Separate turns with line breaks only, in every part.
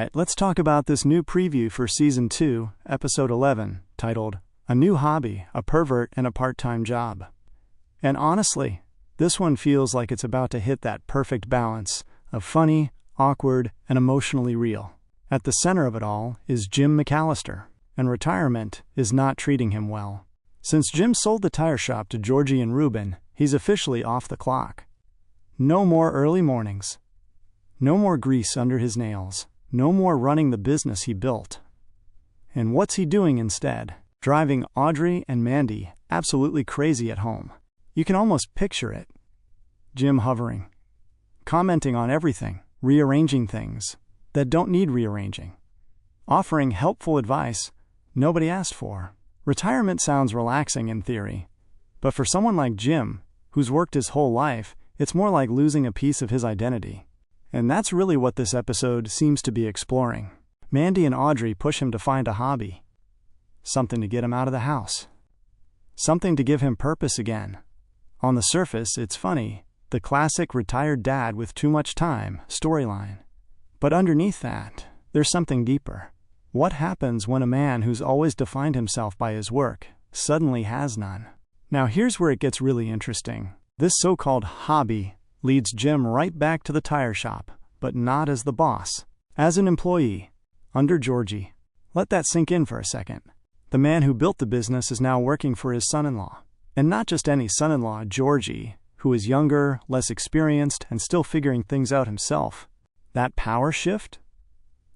Alright, let's talk about this new preview for Season 2, Episode 11, titled, A New Hobby, a Pervert, and a Part-Time Job. And honestly, this one feels like it's about to hit that perfect balance of funny, awkward, and emotionally real. At the center of it all is Jim McAllister, and retirement is not treating him well. Since Jim sold the tire shop to Georgie and Ruben, he's officially off the clock. No more early mornings. No more grease under his nails. No more running the business he built. And what's he doing instead? Driving Audrey and Mandy absolutely crazy at home. You can almost picture it. Jim hovering, commenting on everything, rearranging things that don't need rearranging, offering helpful advice nobody asked for. Retirement sounds relaxing in theory, but for someone like Jim, who's worked his whole life, it's more like losing a piece of his identity. And that's really what this episode seems to be exploring. Mandy and Audrey push him to find a hobby. Something to get him out of the house. Something to give him purpose again. On the surface, it's funny, the classic retired dad with too much time storyline. But underneath that, there's something deeper. What happens when a man who's always defined himself by his work suddenly has none? Now here's where it gets really interesting. This so-called hobby leads Jim right back to the tire shop, but not as the boss. As an employee, under Georgie. Let that sink in for a second. The man who built the business is now working for his son-in-law. And not just any son-in-law, Georgie, who is younger, less experienced, and still figuring things out himself. That power shift?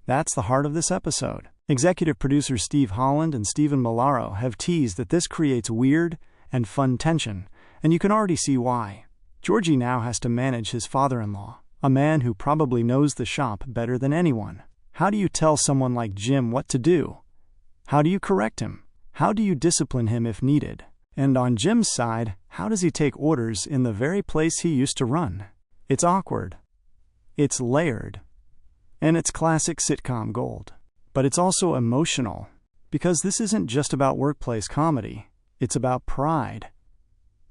That's the heart of this episode. Executive producers Steve Holland and Stephen Malaro have teased that this creates weird and fun tension, and you can already see why. Georgie now has to manage his father-in-law, a man who probably knows the shop better than anyone. How do you tell someone like Jim what to do? How do you correct him? How do you discipline him if needed? And on Jim's side, how does he take orders in the very place he used to run? It's awkward. It's layered. And it's classic sitcom gold. But it's also emotional, because this isn't just about workplace comedy. It's about pride.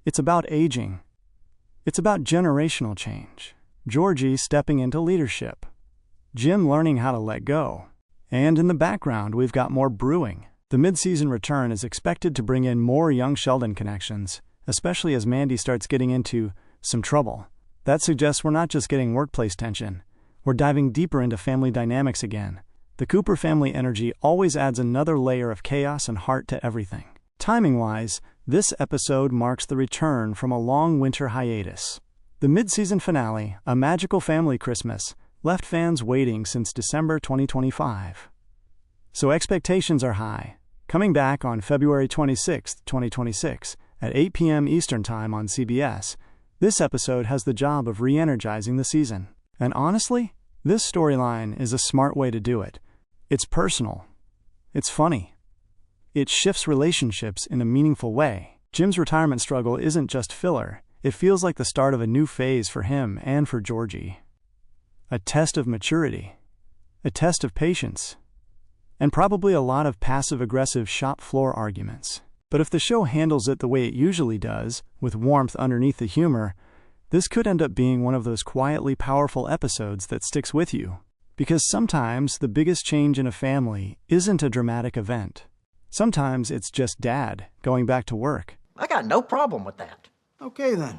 It's about aging. It's about generational change. Georgie stepping into leadership. Jim learning how to let go. And in the background, we've got more brewing. The mid-season return is expected to bring in more young Sheldon connections, especially as Mandy starts getting into some trouble. That suggests we're not just getting workplace tension. We're diving deeper into family dynamics again. The Cooper family energy always adds another layer of chaos and heart to everything. Timing-wise, this episode marks the return from a long winter hiatus. The mid-season finale, A Magical Family Christmas, left fans waiting since December 2025. So expectations are high. Coming back on February 26, 2026, at 8 p.m. Eastern Time on CBS, this episode has the job of re-energizing the season. And honestly, this storyline is a smart way to do it. It's personal. It's funny. It shifts relationships in a meaningful way. Jim's retirement struggle isn't just filler. It feels like the start of a new phase for him and for Georgie. A test of maturity. A test of patience. And probably a lot of passive-aggressive shop floor arguments. But if the show handles it the way it usually does, with warmth underneath the humor, this could end up being one of those quietly powerful episodes that sticks with you. Because sometimes the biggest change in a family isn't a dramatic event. Sometimes it's just dad going back to work.
I got no problem with that.
Okay then.